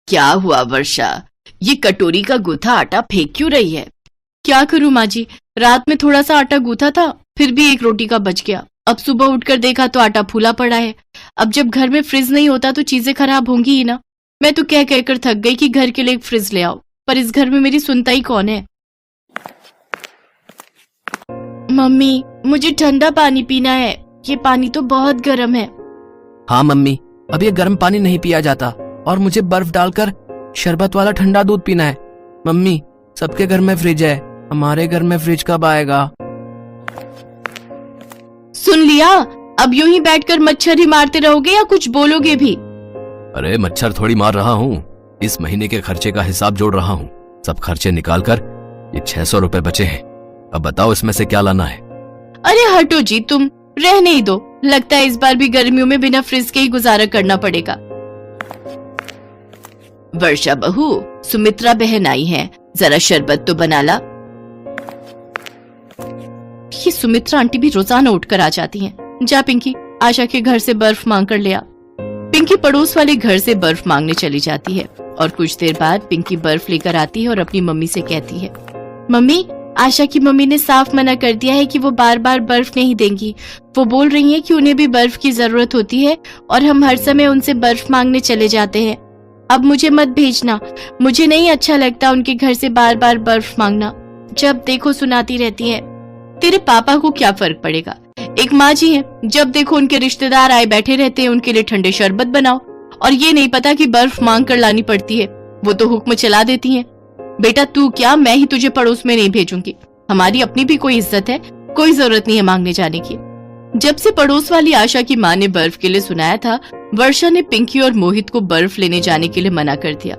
क्या हुआ वर्षा, ये कटोरी का गूथा आटा फेंक क्यों रही है? क्या करूं माँ जी, रात में थोड़ा सा आटा गूथा था, फिर भी एक रोटी का बच गया। अब सुबह उठकर देखा तो आटा फूला पड़ा है। अब जब घर में फ्रिज नहीं होता तो चीजें खराब होंगी ही ना। मैं तो कह कहकर थक गई कि घर के लिए एक फ्रिज ले आओ, पर इस घर में मेरी सुनता ही कौन है। मम्मी, मुझे ठंडा पानी पीना है, ये पानी तो बहुत गर्म है। हाँ मम्मी, अब ये गर्म पानी नहीं पिया जाता और मुझे बर्फ डालकर शरबत वाला ठंडा दूध पीना है। मम्मी, सबके घर में फ्रिज है, हमारे घर में फ्रिज कब आएगा? सुन लिया, अब यूं ही बैठकर मच्छर ही मारते रहोगे या कुछ बोलोगे भी? अरे मच्छर थोड़ी मार रहा हूँ, इस महीने के खर्चे का हिसाब जोड़ रहा हूँ। सब खर्चे निकालकर ये 600 रुपए बचे हैं। अब बताओ इसमें से क्या लाना है? अरे हटो जी, तुम रहने ही दो। लगता है इस बार भी गर्मियों में बिना फ्रिज के ही गुजारा करना पड़ेगा। वर्षा बहू, सुमित्रा बहन आई है, जरा शरबत तो बना ला। ये सुमित्रा आंटी भी रोजाना उठकर आ जाती हैं। जा पिंकी, आशा के घर से बर्फ मांग कर ले आ। पिंकी पड़ोस वाले घर से बर्फ मांगने चली जाती है और कुछ देर बाद पिंकी बर्फ लेकर आती है और अपनी मम्मी से कहती है, मम्मी, आशा की मम्मी ने साफ मना कर दिया है कि वो बार बार बर्फ नहीं देंगी। वो बोल रही हैं कि उन्हें भी बर्फ की जरूरत होती है और हम हर समय उनसे बर्फ मांगने चले जाते हैं। अब मुझे मत भेजना, मुझे नहीं अच्छा लगता उनके घर से बार बार बर्फ मांगना। जब देखो सुनाती रहती है। तेरे पापा को क्या फर्क पड़ेगा, एक माँ जी है, जब देखो उनके रिश्तेदार आए बैठे रहते हैं, उनके लिए ठंडे शरबत बनाओ। और ये नहीं पता कि बर्फ मांग कर लानी पड़ती है, वो तो हुक्म चला देती हैं। बेटा तू क्या, मैं ही तुझे पड़ोस में नहीं भेजूंगी। हमारी अपनी भी कोई इज्जत है, कोई जरूरत नहीं है मांगने जाने की। जब से पड़ोस वाली आशा की माँ ने बर्फ के लिए सुनाया था, वर्षा ने पिंकी और मोहित को बर्फ लेने जाने के लिए मना कर दिया।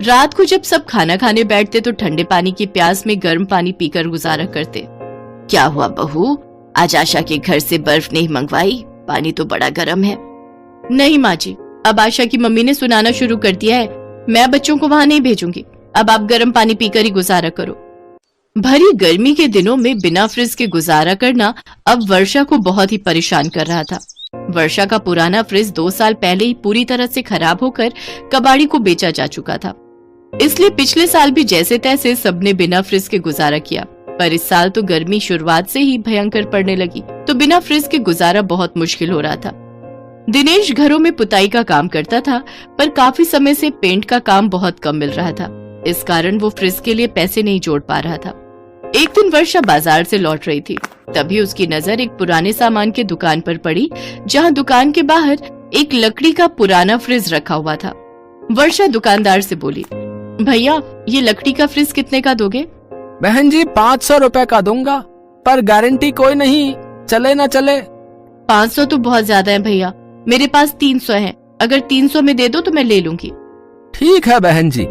रात को जब सब खाना खाने बैठते तो ठंडे पानी की प्यास में गर्म पानी पीकर गुजारा करते। क्या हुआ बहू, आज आशा के घर से बर्फ नहीं मंगवाई? पानी तो बड़ा गर्म है। नहीं माँ जी, अब आशा की मम्मी ने सुनाना शुरू कर दिया है, मैं बच्चों को वहाँ नहीं भेजूंगी। अब आप गर्म पानी पीकर ही गुजारा करो। भरी गर्मी के दिनों में बिना फ्रिज के गुजारा करना अब वर्षा को बहुत ही परेशान कर रहा था। वर्षा का पुराना फ्रिज 2 साल पहले ही पूरी तरह से खराब होकर कबाड़ी को बेचा जा चुका था। इसलिए पिछले साल भी जैसे तैसे सबने बिना फ्रिज के गुजारा किया, पर इस साल तो गर्मी शुरुआत से ही भयंकर पड़ने लगी, तो बिना फ्रिज के गुजारा बहुत मुश्किल हो रहा था। दिनेश घरों में पुताई का काम करता था, पर काफी समय से पेंट का काम बहुत कम मिल रहा था। इस कारण वो फ्रिज के लिए पैसे नहीं जोड़ पा रहा था। एक दिन वर्षा बाजार से लौट रही थी, तभी उसकी नजर एक पुराने सामान के दुकान पर पड़ी, जहां दुकान के बाहर एक लकड़ी का पुराना फ्रिज रखा हुआ था। वर्षा दुकानदार से बोली, भैया ये लकड़ी का फ्रिज कितने का दोगे? बहन जी 500 रुपए का दूंगा, पर गारंटी कोई नहीं, चले ना चले। 500 तो बहुत ज्यादा है भैया, मेरे पास 300 है, अगर 300 में दे दो तो मैं ले लूंगी। ठीक है बहन जी,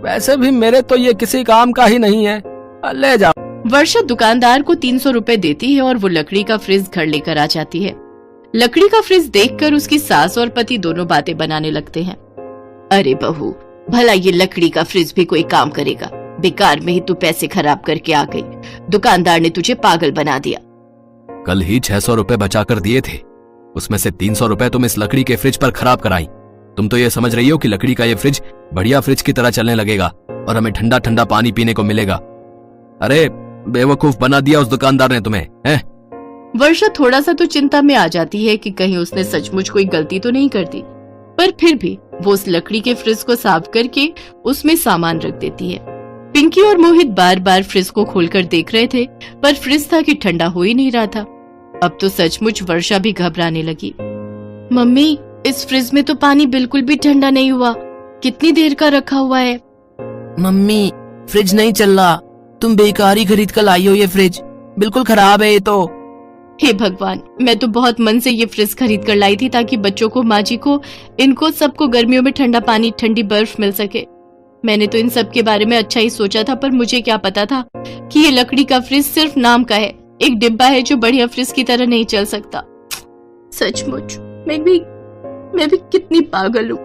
वैसे भी मेरे तो ये किसी काम का ही नहीं है, ले जाओ। वर्षा दुकानदार को 300 रुपए देती है और वो लकड़ी का फ्रिज घर लेकर आ जाती है। लकड़ी का फ्रिज देखकर उसकी सास और पति दोनों बातें बनाने लगते हैं। अरे बहू, भला ये लकड़ी का फ्रिज भी कोई काम करेगा? बेकार में ही तू पैसे खराब करके आ गई, दुकानदार ने तुझे पागल बना दिया। कल ही 600 रुपए बचा कर दिए थे, उसमें से 300 रुपए तुम इस लकड़ी के फ्रिज पर खराब कराई। तुम तो ये समझ रही हो कि लकड़ी का ये फ्रिज बढ़िया फ्रिज की तरह चलने लगेगा और हमें ठंडा ठंडा पानी पीने को मिलेगा। अरे बेवकूफ बना दिया उस दुकानदार ने तुम्हें, हैं? वर्षा थोड़ा सा तो चिंता में आ जाती है कि कहीं उसने सचमुच कोई गलती तो नहीं कर दी, पर फिर भी वो उस लकड़ी के फ्रिज को साफ करके उसमें सामान रख देती है। पिंकी और मोहित बार बार फ्रिज को खोलकर देख रहे थे, पर फ्रिज था कि ठंडा हो ही नहीं रहा था। अब तो सचमुच वर्षा भी घबराने लगी। मम्मी, इस फ्रिज में तो पानी बिल्कुल भी ठंडा नहीं हुआ, कितनी देर का रखा हुआ है। मम्मी, फ्रिज नहीं चल रहा, तुम बेकार ही खरीद कर लाई हो, ये फ्रिज बिल्कुल खराब है ये तो। हे भगवान, मैं तो बहुत मन से ये फ्रिज खरीद कर लाई थी ताकि बच्चों को, माँ जी को, इनको सबको गर्मियों में ठंडा पानी, ठंडी बर्फ मिल सके। मैंने तो इन सब के बारे में अच्छा ही सोचा था, पर मुझे क्या पता था कि ये लकड़ी का फ्रिज सिर्फ नाम का है, एक डिब्बा है जो बढ़िया फ्रिज की तरह नहीं चल सकता। सचमुच मैं भी कितनी पागल हूँ।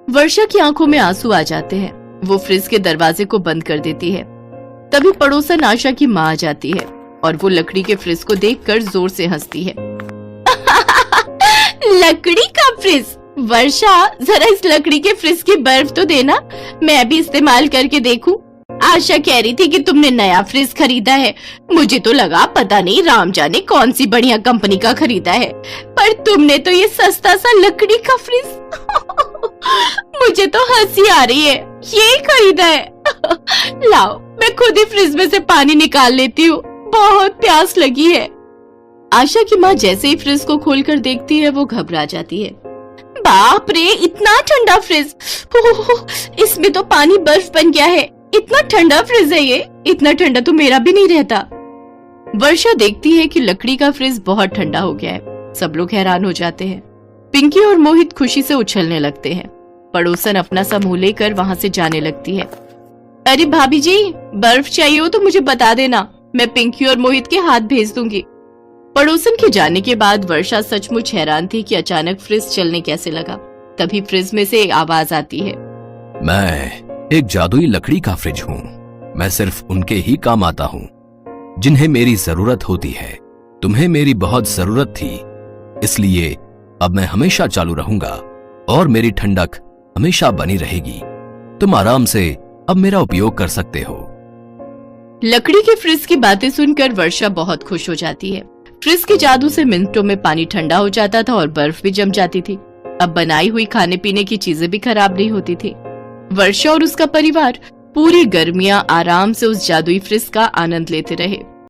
वर्षा की आंखों में आंसू आ जाते हैं। वो फ्रिज के दरवाजे को बंद कर देती है। तभी पड़ोसन आशा की माँ आ जाती है और वो लकड़ी के फ्रिज को देखकर जोर से हंसती है। लकड़ी का फ्रिज, वर्षा, जरा इस लकड़ी के फ्रिज की बर्फ तो देना, मैं भी इस्तेमाल करके देखूं। आशा कह रही थी कि तुमने नया फ्रिज खरीदा है। मुझे तो लगा पता नहीं राम जाने कौन सी बढ़िया कंपनी का खरीदा है, पर तुमने तो ये सस्ता सा लकड़ी का फ्रिज मुझे तो हंसी आ रही है, ये खरीदा है। लाओ, मैं खुद ही फ्रिज में से पानी निकाल लेती हूँ, बहुत प्यास लगी है। आशा की माँ जैसे ही फ्रिज को खोलकर देखती है वो घबरा जाती है। बाप रे, इतना ठंडा फ्रिज! इसमें तो पानी बर्फ बन गया है। इतना ठंडा फ्रिज है ये, इतना ठंडा तो मेरा भी नहीं रहता। वर्षा देखती है कि लकड़ी का फ्रिज बहुत ठंडा हो गया है। सब लोग हैरान हो जाते हैं। पिंकी और मोहित खुशी से उछलने लगते हैं। पड़ोसन अपना सा मुंह लेकर वहां से जाने लगती है। अरे भाभी जी, बर्फ चाहिए हो तो मुझे बता देना, मैं पिंकी और मोहित के हाथ भेज दूंगी। पड़ोसन के जाने के बाद वर्षा सचमुच हैरान थी कि अचानक फ्रिज चलने कैसे लगा। तभी फ्रिज में से एक आवाज आती है। मैं एक जादुई लकड़ी का फ्रिज हूँ। मैं सिर्फ उनके ही काम आता हूँ जिन्हें मेरी जरूरत होती है। तुम्हें मेरी बहुत जरूरत थी, इसलिए अब मैं हमेशा चालू रहूंगा और मेरी ठंडक हमेशा बनी रहेगी। तुम आराम से अब मेरा उपयोग कर सकते हो। लकड़ी के फ्रिज की बातें सुनकर वर्षा बहुत खुश हो जाती है। फ्रिज के जादू से मिनटों में पानी ठंडा हो जाता था और बर्फ भी जम जाती थी। अब बनाई हुई खाने पीने की चीजें भी खराब नहीं होती थी। वर्षा और उसका परिवार पूरी गर्मियां आराम से उस जादुई फ्रिज का आनंद लेते रहे।